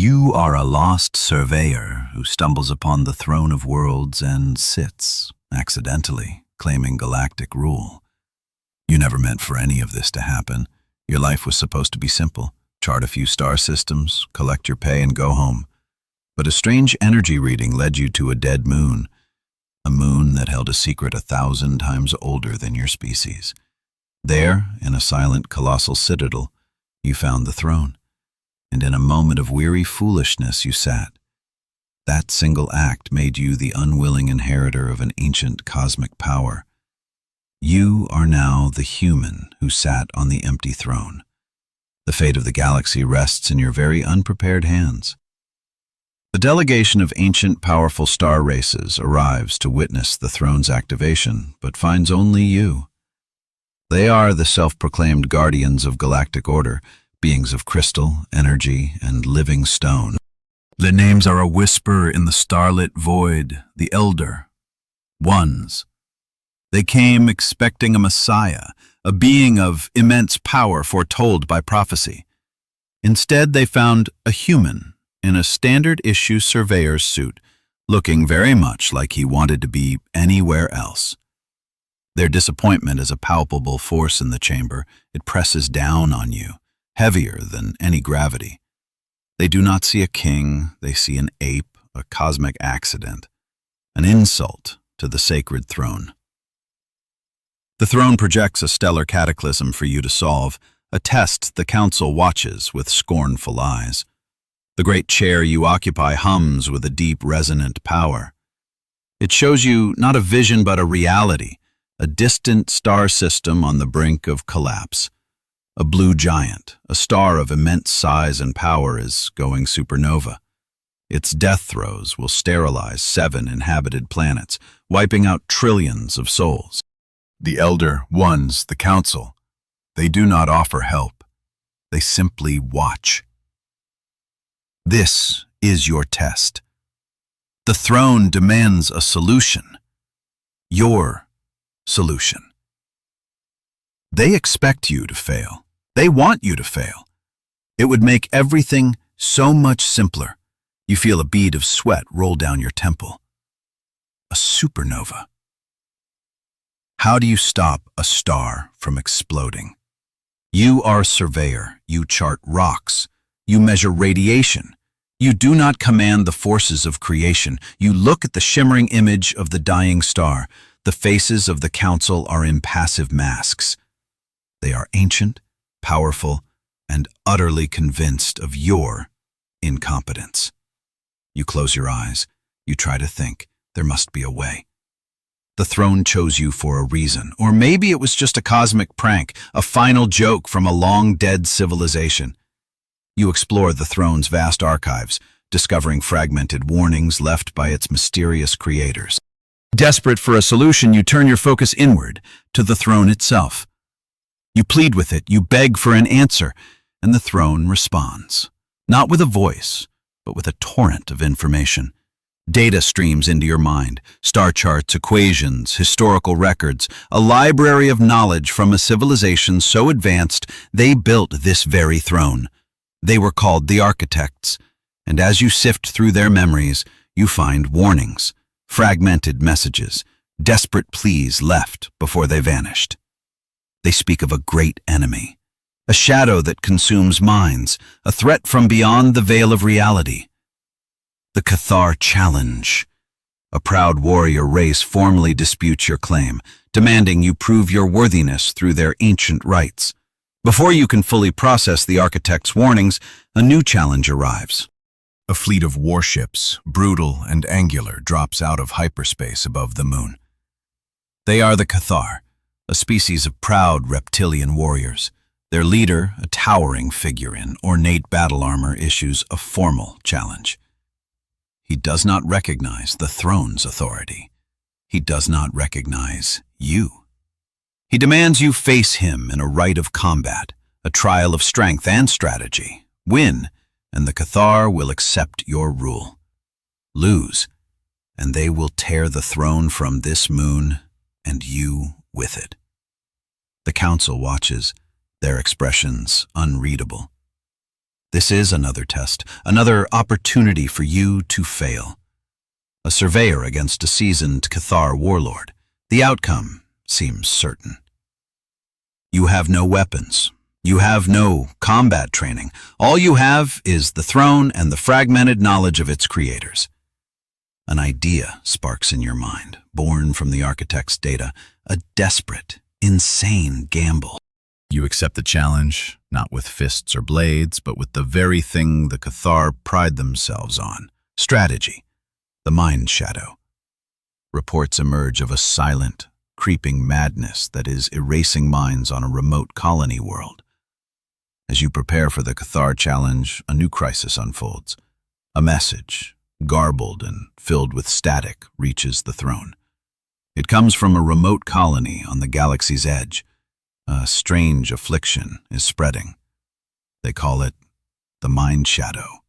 You are a lost surveyor who stumbles upon the throne of worlds and sits, accidentally, claiming galactic rule. You never meant for any of this to happen. Your life was supposed to be simple. Chart a few star systems, collect your pay, and go home. But a strange energy reading led you to a dead moon, a moon that held a secret 1,000 times older than your species. There, in a silent, colossal citadel, you found the throne, and in a moment of weary foolishness you sat. That single act made you the unwilling inheritor of an ancient cosmic power. You are now the human who sat on the empty throne. The fate of the galaxy rests in your very unprepared hands. A delegation of ancient, powerful star races arrives to witness the throne's activation, but finds only you. They are the self-proclaimed guardians of galactic order, beings of crystal, energy, and living stone. Their names are a whisper in the starlit void, the Elder Ones. They came expecting a messiah, a being of immense power foretold by prophecy. Instead, they found a human in a standard-issue surveyor's suit, looking very much like he wanted to be anywhere else. Their disappointment is a palpable force in the chamber. It presses down on you, heavier than any gravity. They do not see a king, they see an ape, a cosmic accident, an insult to the sacred throne. The throne projects a stellar cataclysm for you to solve, a test the council watches with scornful eyes. The great chair you occupy hums with a deep, resonant power. It shows you not a vision but a reality, a distant star system on the brink of collapse. A blue giant, a star of immense size and power, is going supernova. Its death throes will sterilize 7 inhabited planets, wiping out trillions of souls. The Elder Ones, the Council, they do not offer help. They simply watch. This is your test. The throne demands a solution. Your solution. They expect you to fail. They want you to fail. It would make everything so much simpler. You feel a bead of sweat roll down your temple. A supernova. How do you stop a star from exploding? You are a surveyor. You chart rocks. You measure radiation. You do not command the forces of creation. You look at the shimmering image of the dying star. The faces of the council are impassive masks. They are ancient, powerful, and utterly convinced of your incompetence. You close your eyes. You try to think. There must be a way. The throne chose you for a reason, or maybe it was just a cosmic prank, a final joke from a long-dead civilization. You explore the throne's vast archives, discovering fragmented warnings left by its mysterious creators. Desperate for a solution, you turn your focus inward, to the throne itself. You plead with it, you beg for an answer, and the throne responds. Not with a voice, but with a torrent of information. Data streams into your mind, star charts, equations, historical records, a library of knowledge from a civilization so advanced they built this very throne. They were called the architects, and as you sift through their memories, you find warnings, fragmented messages, desperate pleas left before they vanished. They speak of a great enemy, a shadow that consumes minds, a threat from beyond the veil of reality. The Cathar Challenge. A proud warrior race formally disputes your claim, demanding you prove your worthiness through their ancient rites. Before you can fully process the architect's warnings, a new challenge arrives. A fleet of warships, brutal and angular, drops out of hyperspace above the moon. They are the Cathar, a species of proud reptilian warriors. Their leader, a towering figure in ornate battle armor, issues a formal challenge. He does not recognize the throne's authority. He does not recognize you. He demands you face him in a rite of combat, a trial of strength and strategy. Win, and the Cathar will accept your rule. Lose, and they will tear the throne from this moon, and you with it. The council watches, their expressions unreadable. This is another test, another opportunity for you to fail. A surveyor against a seasoned Cathar warlord. The outcome seems certain. You have no weapons. You have no combat training. All you have is the throne and the fragmented knowledge of its creators. An idea sparks in your mind, born from the architect's data, a desperate, insane gamble. You accept the challenge, not with fists or blades, but with the very thing the Cathar pride themselves on, strategy, the mind shadow. Reports emerge of a silent, creeping madness that is erasing minds on a remote colony world. As you prepare for the Cathar challenge, a new crisis unfolds. A message, garbled and filled with static, reaches the throne. It comes from a remote colony on the galaxy's edge. A strange affliction is spreading. They call it the mind shadow.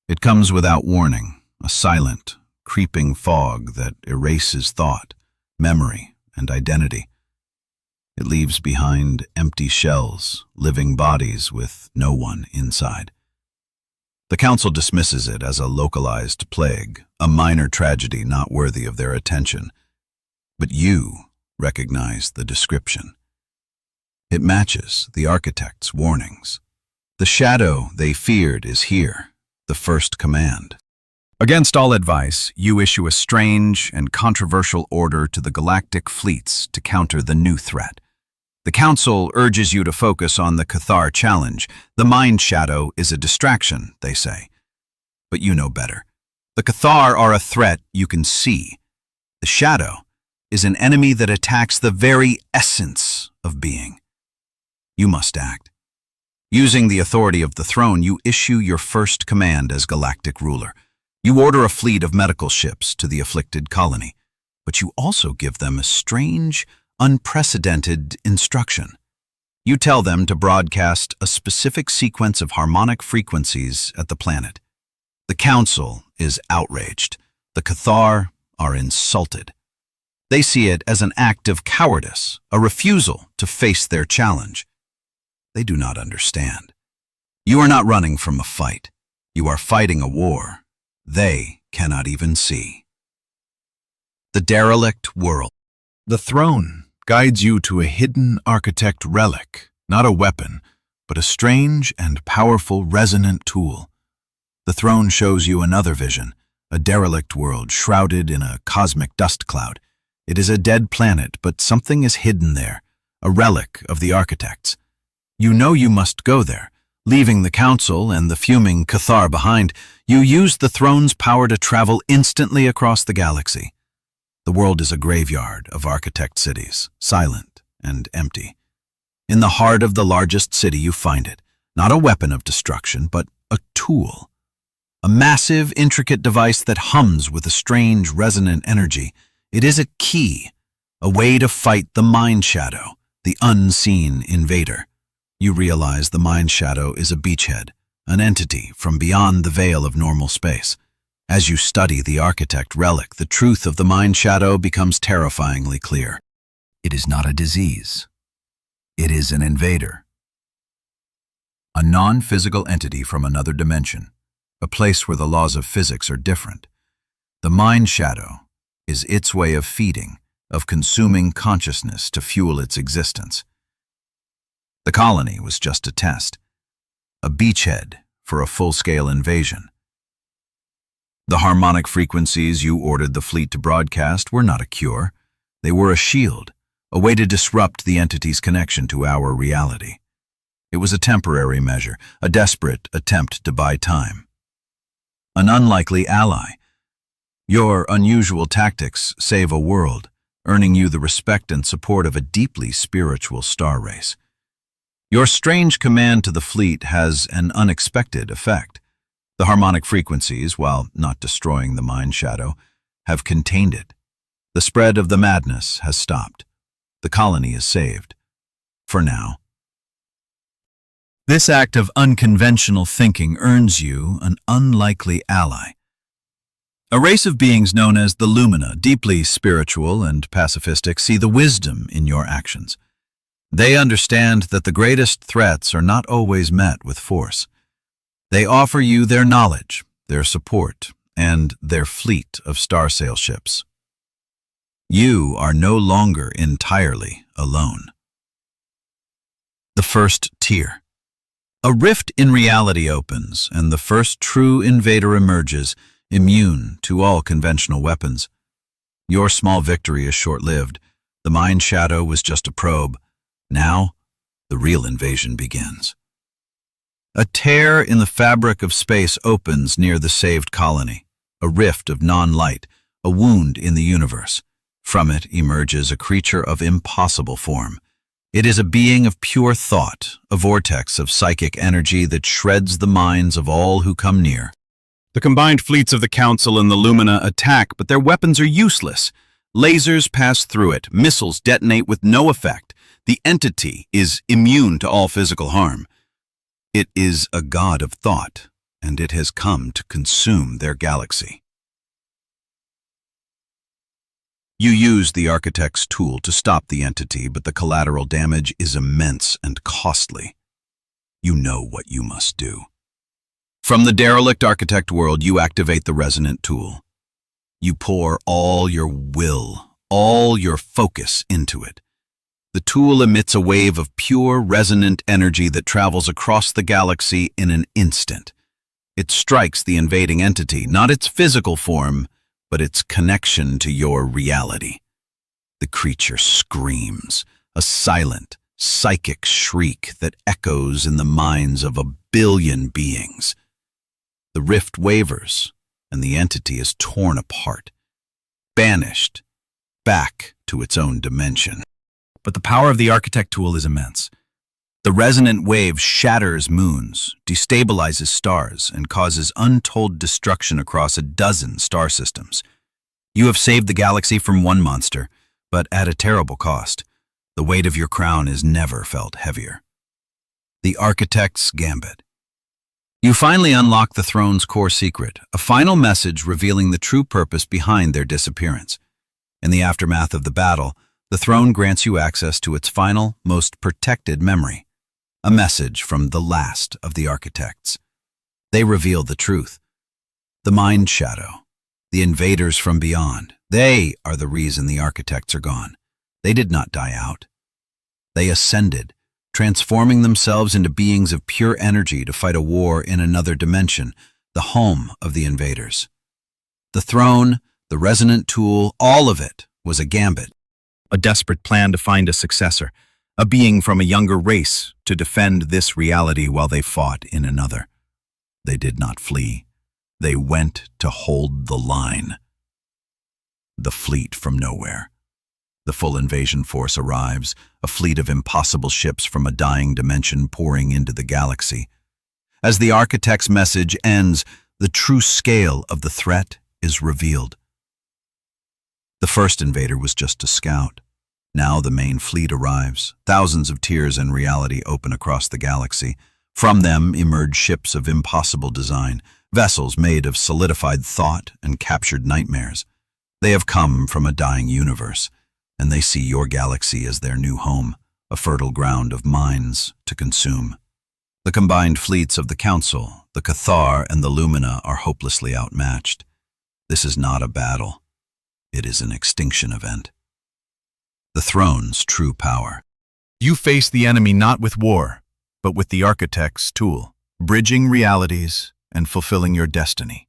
It comes without warning, a silent, creeping fog that erases thought, memory, and identity. It leaves behind empty shells, living bodies with no one inside. The Council dismisses it as a localized plague, a minor tragedy not worthy of their attention. But you recognize the description. It matches the architect's warnings. The shadow they feared is here, the first command. Against all advice, you issue a strange and controversial order to the galactic fleets to counter the new threat. The Council urges you to focus on the Cathar challenge. The mind shadow is a distraction, they say. But you know better. The Cathar are a threat you can see. The shadow is an enemy that attacks the very essence of being. You must act. Using the authority of the throne, you issue your first command as galactic ruler. You order a fleet of medical ships to the afflicted colony, but you also give them a strange, unprecedented instruction. You tell them to broadcast a specific sequence of harmonic frequencies at the planet. The Council is outraged. The Cathar are insulted. They see it as an act of cowardice, a refusal to face their challenge. They do not understand. You are not running from a fight. You are fighting a war they cannot even see. The derelict world. The throne guides you to a hidden architect relic, not a weapon, but a strange and powerful resonant tool. The throne shows you another vision, a derelict world shrouded in a cosmic dust cloud. It is a dead planet, but something is hidden there, a relic of the architects. You know you must go there. Leaving the Council and the fuming Cathar behind, you use the throne's power to travel instantly across the galaxy. The world is a graveyard of architect cities, silent and empty. In the heart of the largest city you find it, not a weapon of destruction, but a tool. A massive, intricate device that hums with a strange, resonant energy. It is a key, a way to fight the mind shadow, the unseen invader. You realize the mind shadow is a beachhead, an entity from beyond the veil of normal space. As you study the architect relic, the truth of the mind shadow becomes terrifyingly clear. It is not a disease. It is an invader. A non-physical entity from another dimension, a place where the laws of physics are different. The mind shadow is its way of feeding, of consuming consciousness to fuel its existence. The colony was just a test, a beachhead for a full-scale invasion. The harmonic frequencies you ordered the fleet to broadcast were not a cure. They were a shield, a way to disrupt the entity's connection to our reality. It was a temporary measure, a desperate attempt to buy time. An unlikely ally. Your unusual tactics save a world, earning you the respect and support of a deeply spiritual star race. Your strange command to the fleet has an unexpected effect. The harmonic frequencies, while not destroying the mind shadow, have contained it. The spread of the madness has stopped. The colony is saved. For now. This act of unconventional thinking earns you an unlikely ally. A race of beings known as the Lumina, deeply spiritual and pacifistic, see the wisdom in your actions. They understand that the greatest threats are not always met with force. They offer you their knowledge, their support, and their fleet of star sail ships. You are no longer entirely alone. The first tier. A rift in reality opens, and the first true invader emerges, immune to all conventional weapons. Your small victory is short-lived. The Mind Shadow was just a probe. Now, the real invasion begins. A tear in the fabric of space opens near the saved colony, a rift of non-light, a wound in the universe. From it emerges a creature of impossible form. It is a being of pure thought, a vortex of psychic energy that shreds the minds of all who come near. The combined fleets of the Council and the Lumina attack, but their weapons are useless. Lasers pass through it, missiles detonate with no effect. The entity is immune to all physical harm. It is a god of thought, and it has come to consume their galaxy. You use the Architect's tool to stop the entity, but the collateral damage is immense and costly. You know what you must do. From the derelict Architect world, you activate the resonant tool. You pour all your will, all your focus into it. The tool emits a wave of pure, resonant energy that travels across the galaxy in an instant. It strikes the invading entity, not its physical form, but its connection to your reality. The creature screams, a silent, psychic shriek that echoes in the minds of 1 billion beings. The rift wavers, and the entity is torn apart, banished back to its own dimension. But the power of the Architect tool is immense. The resonant wave shatters moons, destabilizes stars, and causes untold destruction across a dozen star systems. You have saved the galaxy from one monster, but at a terrible cost. The weight of your crown is never felt heavier. The Architect's Gambit. You finally unlock the throne's core secret, a final message revealing the true purpose behind their disappearance. In the aftermath of the battle, the throne grants you access to its final, most protected memory, a message from the last of the Architects. They reveal the truth. The Mind Shadow, the invaders from beyond, they are the reason the Architects are gone. They did not die out. They ascended, transforming themselves into beings of pure energy to fight a war in another dimension, the home of the invaders. The throne, the resonant tool, all of it was a gambit. A desperate plan to find a successor, a being from a younger race to defend this reality while they fought in another. They did not flee. They went to hold the line. The fleet from nowhere. The full invasion force arrives, a fleet of impossible ships from a dying dimension pouring into the galaxy. As the Architect's message ends, the true scale of the threat is revealed. The first invader was just a scout. Now the main fleet arrives. Thousands of tiers in reality open across the galaxy. From them emerge ships of impossible design, vessels made of solidified thought and captured nightmares. They have come from a dying universe, and they see your galaxy as their new home, a fertile ground of minds to consume. The combined fleets of the Council, the Cathar, and the Lumina are hopelessly outmatched. This is not a battle. It is an extinction event. The throne's true power. You face the enemy not with war, but with the Architect's tool, bridging realities and fulfilling your destiny.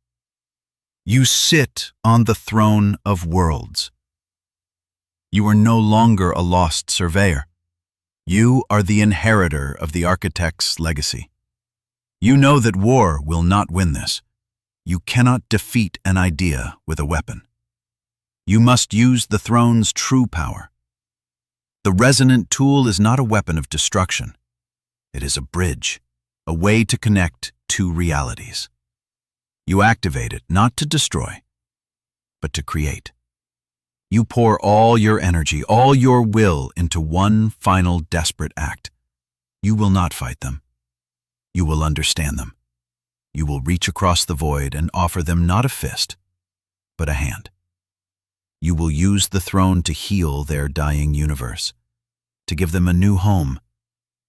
You sit on the throne of worlds. You are no longer a lost surveyor. You are the inheritor of the Architect's legacy. You know that war will not win this. You cannot defeat an idea with a weapon. You must use the throne's true power. The resonant tool is not a weapon of destruction. It is a bridge, a way to connect two realities. You activate it not to destroy, but to create. You pour all your energy, all your will into one final desperate act. You will not fight them. You will understand them. You will reach across the void and offer them not a fist, but a hand. You will use the throne to heal their dying universe, to give them a new home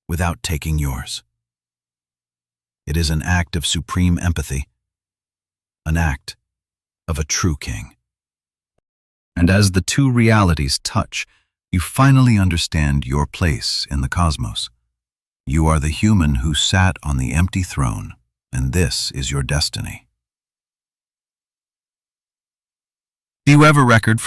without taking yours. It is an act of supreme empathy, an act of a true king. And as the two realities touch, you finally understand your place in the cosmos. You are the human who sat on the empty throne, and this is your destiny. Do you ever record